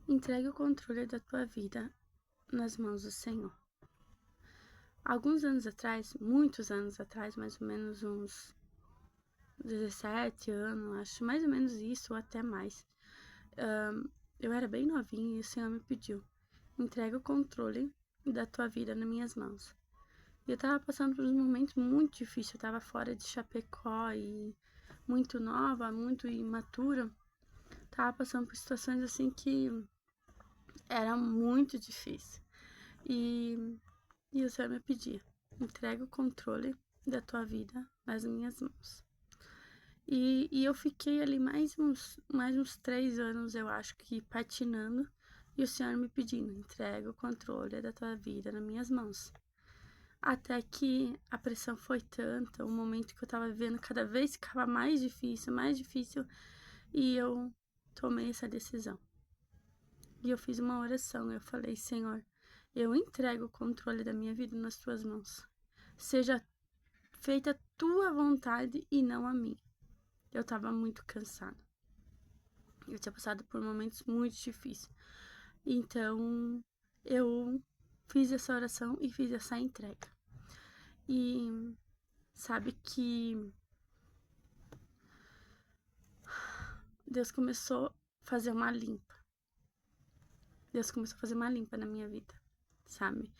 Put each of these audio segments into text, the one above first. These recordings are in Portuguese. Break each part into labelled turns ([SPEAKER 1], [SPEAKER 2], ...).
[SPEAKER 1] Entregue o controle da tua vida nas mãos do Senhor. Alguns anos atrás, muitos anos atrás, mais ou menos uns 17 anos, acho mais ou menos isso, ou até mais. Eu era bem novinha e o Senhor me pediu: entregue o controle da tua vida nas minhas mãos. E eu tava passando por um momento muito difícil, eu tava fora de Chapecó e muito nova, muito imatura. Tava passando por situações assim que era muito difícil. E o Senhor me pedia: entrega o controle da tua vida nas minhas mãos. E eu fiquei ali mais uns 3 anos, eu acho que patinando, e o Senhor me pedindo: entrega o controle da tua vida nas minhas mãos. Até que a pressão foi tanta, o momento que eu tava vivendo cada vez ficava mais difícil, e eu tomei essa decisão. E eu fiz uma oração, eu falei: Senhor, eu entrego o controle da minha vida nas tuas mãos. Seja feita a tua vontade e não a minha. Eu tava muito cansada. Eu tinha passado por momentos muito difíceis. Então, eu fiz essa oração e fiz essa entrega. E sabe que Deus começou a fazer uma limpa. Deus começou a fazer uma limpa na minha vida, sabe?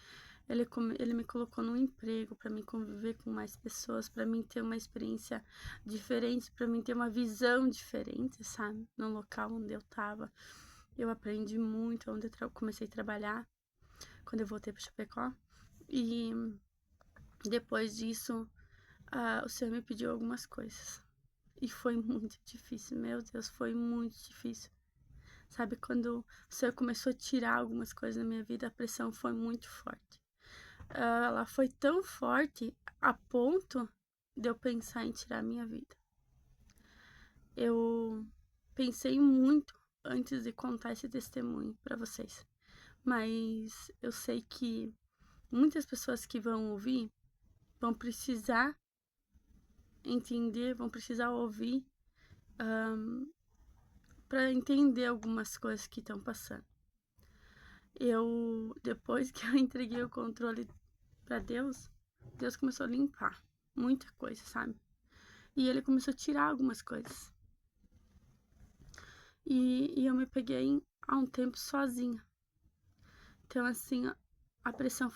[SPEAKER 1] Ele me colocou num emprego para mim conviver com mais pessoas, para mim ter uma experiência diferente, para mim ter uma visão diferente, sabe? No local onde eu tava. Eu aprendi muito onde eu comecei a trabalhar, quando eu voltei para Chapecó. E depois disso, o Senhor me pediu algumas coisas. E foi muito difícil, meu Deus, foi muito difícil. Sabe, quando o Senhor começou a tirar algumas coisas da minha vida, a pressão foi muito forte. Ela foi tão forte a ponto de eu pensar em tirar a minha vida. Eu pensei muito antes de contar esse testemunho para vocês, mas eu sei que muitas pessoas que vão ouvir vão precisar entender, vão precisar ouvir para entender algumas coisas que estão passando. Depois que eu entreguei o controle para Deus, Deus começou a limpar muita coisa, sabe? E ele começou a tirar algumas coisas. E eu me peguei há um tempo sozinha. Então, assim, a pressão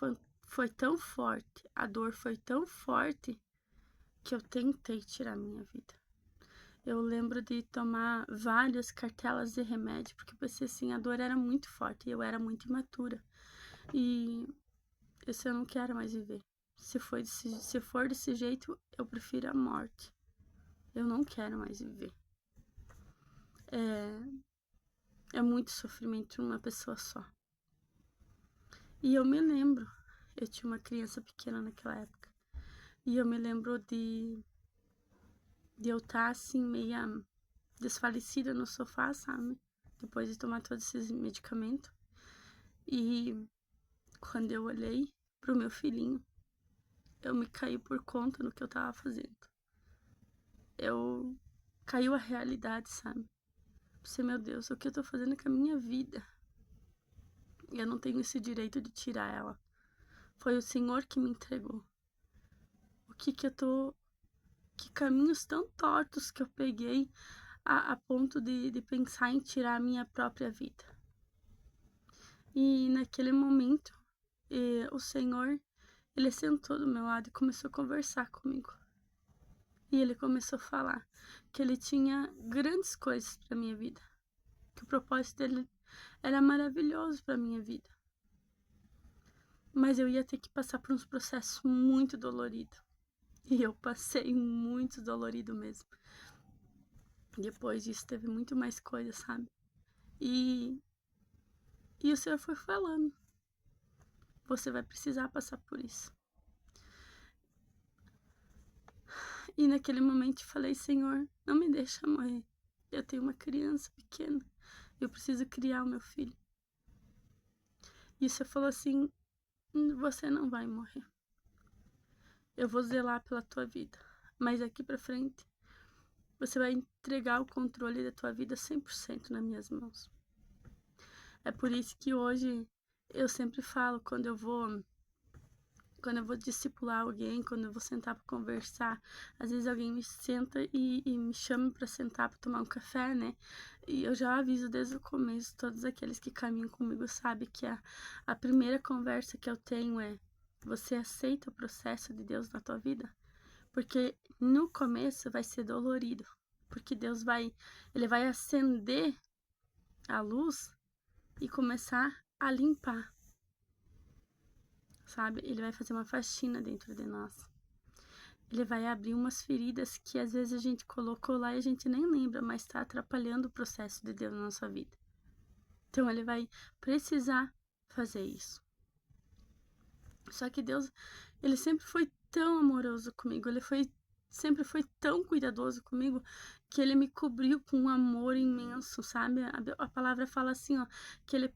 [SPEAKER 1] foi tão forte, a dor foi tão forte, que eu tentei tirar minha vida. Eu lembro de tomar várias cartelas de remédio, porque pensei assim, a dor era muito forte e eu era muito imatura. E eu não quero mais viver. Se for desse jeito, eu prefiro a morte. Eu não quero mais viver. É muito sofrimento uma pessoa só. E eu me lembro, eu tinha uma criança pequena naquela época. E eu me lembro de eu estar assim, meia desfalecida no sofá, sabe? Depois de tomar todos esses medicamentos. E quando eu olhei pro meu filhinho, eu me caí por conta do que eu tava fazendo. Caiu a realidade, sabe? Pensei, meu Deus, o que eu tô fazendo com a minha vida? E eu não tenho esse direito de tirar ela. Foi o Senhor que me entregou. Que caminhos tão tortos que eu peguei a ponto de pensar em tirar a minha própria vida. E naquele momento, o Senhor, ele sentou do meu lado e começou a conversar comigo. E ele começou a falar que ele tinha grandes coisas para minha vida, que o propósito dele era maravilhoso para minha vida. Mas eu ia ter que passar por uns processos muito doloridos. E eu passei muito dolorido mesmo. Depois disso teve muito mais coisa, sabe? E o Senhor foi falando: você vai precisar passar por isso. E naquele momento eu falei: Senhor, não me deixa morrer. Eu tenho uma criança pequena. Eu preciso criar o meu filho. E o Senhor falou assim: você não vai morrer. Eu vou zelar pela tua vida. Mas daqui pra frente, você vai entregar o controle da tua vida 100% nas minhas mãos. É por isso que hoje eu sempre falo, quando eu vou discipular alguém, quando eu vou sentar para conversar, às vezes alguém me senta e me chama para sentar para tomar um café, né? E eu já aviso desde o começo, todos aqueles que caminham comigo sabem que a primeira conversa que eu tenho é: você aceita o processo de Deus na tua vida? Porque no começo vai ser dolorido, porque ele vai acender a luz e começar a limpar, sabe? Ele vai fazer uma faxina dentro de nós. Ele vai abrir umas feridas que às vezes a gente colocou lá e a gente nem lembra, mas está atrapalhando o processo de Deus na nossa vida. Então ele vai precisar fazer isso. Só que Deus, ele sempre foi tão amoroso comigo, sempre foi tão cuidadoso comigo, que ele me cobriu com um amor imenso, sabe? A palavra fala assim, ó, que ele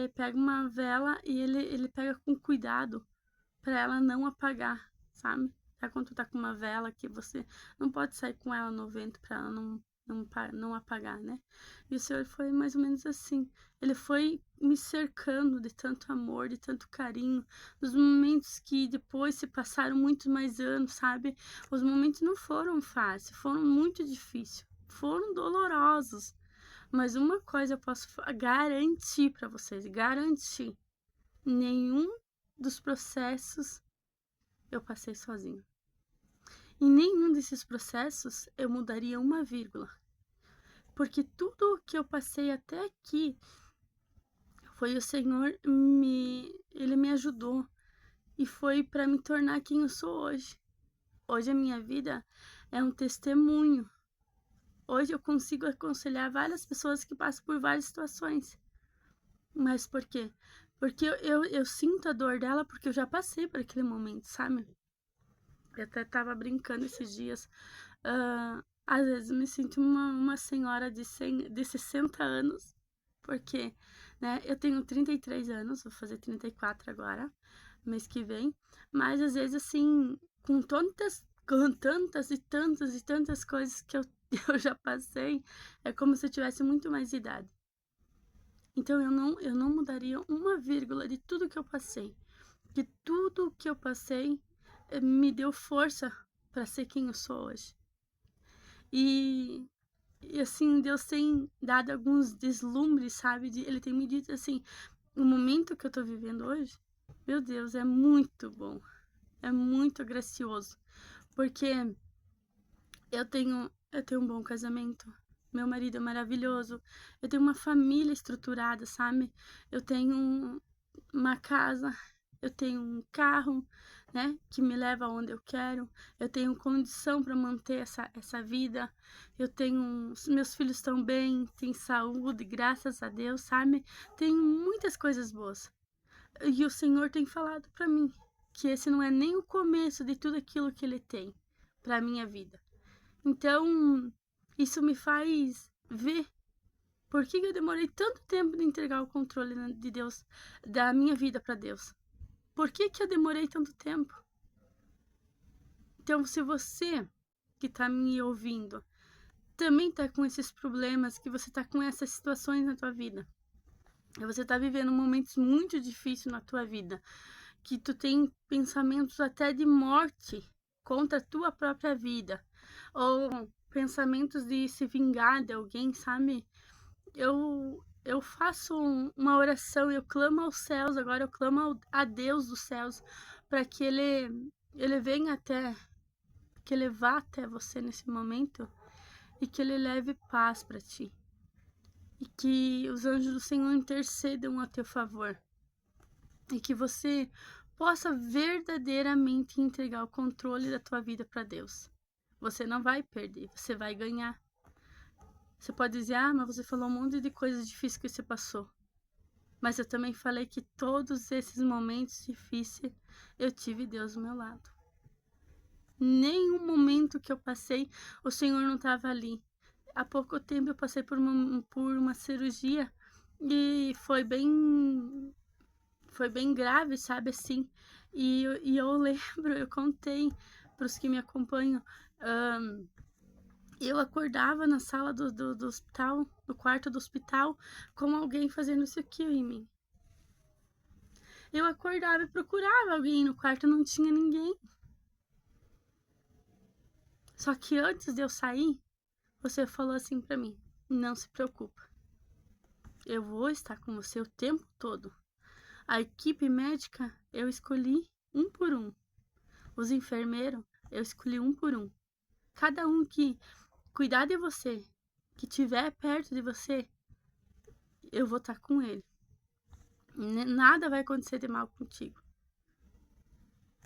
[SPEAKER 1] pega uma vela e ele pega com cuidado para ela não apagar, sabe? Sabe quando tu tá com uma vela que você não pode sair com ela no vento para ela não apagar, né? E o Senhor foi mais ou menos assim. Ele foi me cercando de tanto amor, de tanto carinho, nos momentos que depois se passaram muito mais anos, sabe? Os momentos não foram fáceis, foram muito difíceis, foram dolorosos. Mas uma coisa eu posso garantir para vocês, garantir, nenhum dos processos eu passei sozinho. Em nenhum desses processos eu mudaria uma vírgula. Porque tudo o que eu passei até aqui foi o Senhor ele me ajudou e foi para me tornar quem eu sou hoje. Hoje a minha vida é um testemunho. Hoje eu consigo aconselhar várias pessoas que passam por várias situações. Mas por quê? Porque eu sinto a dor dela porque eu já passei por aquele momento, sabe? Eu até tava brincando esses dias. Às vezes eu me sinto uma senhora de 60 anos, porque, né, eu tenho 33 anos, vou fazer 34 agora, mês que vem, mas às vezes, assim, com tantas e tantas coisas que eu já passei, é como se eu tivesse muito mais idade. Então eu não mudaria uma vírgula de tudo que eu passei, de tudo que eu passei me deu força para ser quem eu sou hoje. E assim, Deus tem dado alguns deslumbres, sabe? Ele tem me dito assim, o momento que eu tô vivendo hoje, meu Deus, é muito bom. É muito gracioso. Porque eu tenho um bom casamento. Meu marido é maravilhoso. Eu tenho uma família estruturada, sabe? Eu tenho uma casa, eu tenho um carro, né, que me leva aonde eu quero. Eu tenho condição para manter essa vida. Meus filhos estão bem, têm saúde, graças a Deus, sabe? Tenho muitas coisas boas. E o Senhor tem falado para mim que esse não é nem o começo de tudo aquilo que ele tem para minha vida. Então, isso me faz ver por que eu demorei tanto tempo de entregar o controle de Deus, da minha vida para Deus. Por que eu demorei tanto tempo? Então, se você que está me ouvindo também está com esses problemas, que você está com essas situações na tua vida, e você está vivendo momentos muito difíceis na tua vida, que tu tem pensamentos até de morte contra a tua própria vida, ou pensamentos de se vingar de alguém, sabe? Eu faço uma oração, eu clamo aos céus, agora eu clamo a Deus dos céus, para que ele venha que ele vá até você nesse momento e que ele leve paz para ti. E que os anjos do Senhor intercedam a teu favor. E que você possa verdadeiramente entregar o controle da tua vida para Deus. Você não vai perder, você vai ganhar. Você pode dizer, mas você falou um monte de coisas difíceis que você passou. Mas eu também falei que todos esses momentos difíceis eu tive Deus do meu lado. Nenhum momento que eu passei, o Senhor não estava ali. Há pouco tempo eu passei por uma cirurgia e foi bem grave, sabe assim. E eu lembro, eu contei para os que me acompanham. Eu acordava na sala do hospital, no quarto do hospital, com alguém fazendo isso aqui em mim. Eu acordava e procurava alguém no quarto, não tinha ninguém. Só que antes de eu sair, você falou assim pra mim: não se preocupa, eu vou estar com você o tempo todo. A equipe médica eu escolhi um por um. Os enfermeiros eu escolhi um por um. Cada um que cuidar de você, que estiver perto de você, eu vou estar com ele. Nada vai acontecer de mal contigo.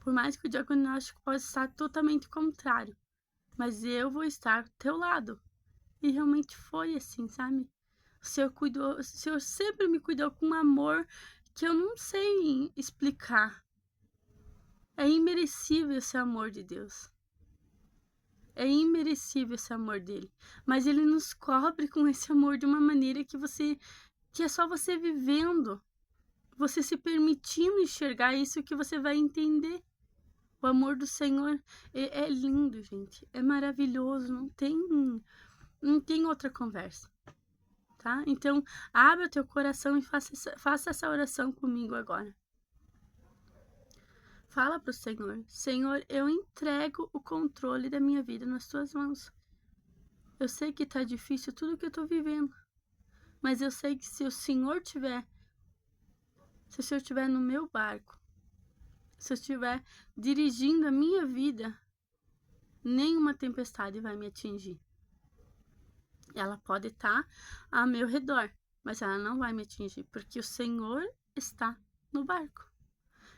[SPEAKER 1] Por mais que o diagnóstico possa estar totalmente contrário, mas eu vou estar ao teu lado. E realmente foi assim, sabe? O Senhor sempre me cuidou com um amor que eu não sei explicar. É imerecível esse amor de Deus. É imerecível esse amor dele. Mas ele nos cobre com esse amor de uma maneira que é só você vivendo, você se permitindo enxergar isso que você vai entender. O amor do Senhor é lindo, gente. É maravilhoso. Não tem outra conversa. Tá? Então, abra o teu coração e faça essa oração comigo agora. Fala pro Senhor: Senhor, eu entrego o controle da minha vida nas tuas mãos. Eu sei que tá difícil tudo que eu tô vivendo, mas eu sei que se o Senhor estiver no meu barco, se eu estiver dirigindo a minha vida, nenhuma tempestade vai me atingir. Ela pode estar ao meu redor, mas ela não vai me atingir, porque o Senhor está no barco.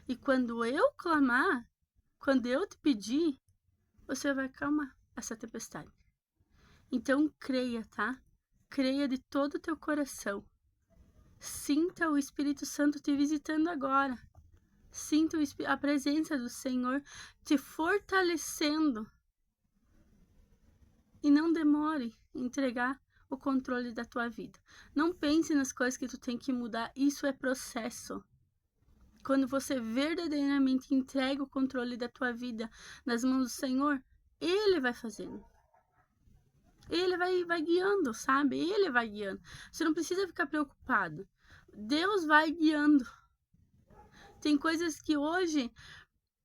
[SPEAKER 1] E quando eu clamar, quando eu te pedir, você vai acalmar essa tempestade. Então creia, tá? Creia de todo o teu coração. Sinta o Espírito Santo te visitando agora. Sinta a presença do Senhor te fortalecendo. E não demore em entregar o controle da tua vida. Não pense nas coisas que tu tem que mudar. Isso é processo. Quando você verdadeiramente entrega o controle da tua vida nas mãos do Senhor, Ele vai fazendo. Ele vai guiando, sabe? Ele vai guiando. Você não precisa ficar preocupado. Deus vai guiando. Tem coisas que hoje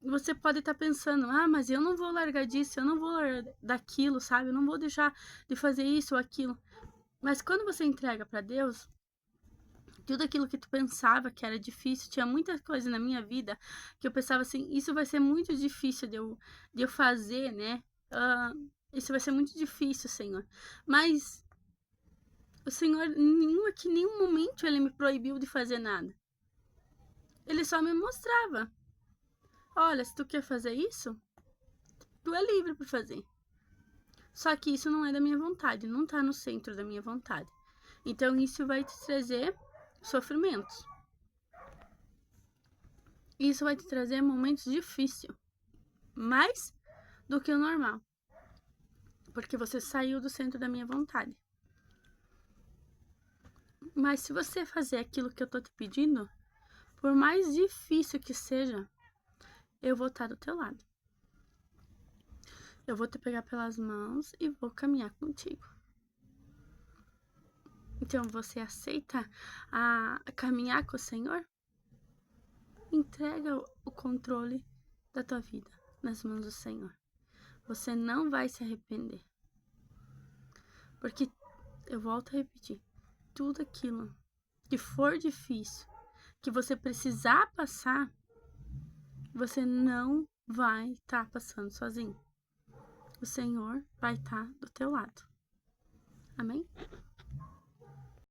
[SPEAKER 1] você pode estar pensando: ah, mas eu não vou largar disso, eu não vou largar daquilo, sabe? Eu não vou deixar de fazer isso ou aquilo. Mas quando você entrega para Deus, tudo aquilo que tu pensava que era difícil, tinha muita coisa na minha vida que eu pensava assim: isso vai ser muito difícil de eu fazer, né? Isso vai ser muito difícil, Senhor. Mas o Senhor, em nenhum momento, Ele me proibiu de fazer nada. Ele só me mostrava: olha, se tu quer fazer isso, tu é livre para fazer. Só que isso não é da minha vontade, não tá no centro da minha vontade. Então isso vai te trazer sofrimentos. Isso vai te trazer momentos difíceis, mais do que o normal. Porque você saiu do centro da minha vontade. Mas se você fazer aquilo que eu tô te pedindo, por mais difícil que seja, eu vou estar do teu lado. Eu vou te pegar pelas mãos e vou caminhar contigo. Então, você aceita a caminhar com o Senhor? Entrega o controle da tua vida nas mãos do Senhor. Você não vai se arrepender. Porque, eu volto a repetir, tudo aquilo que for difícil, que você precisar passar, você não vai estar passando sozinho. O Senhor vai estar do teu lado. Amém?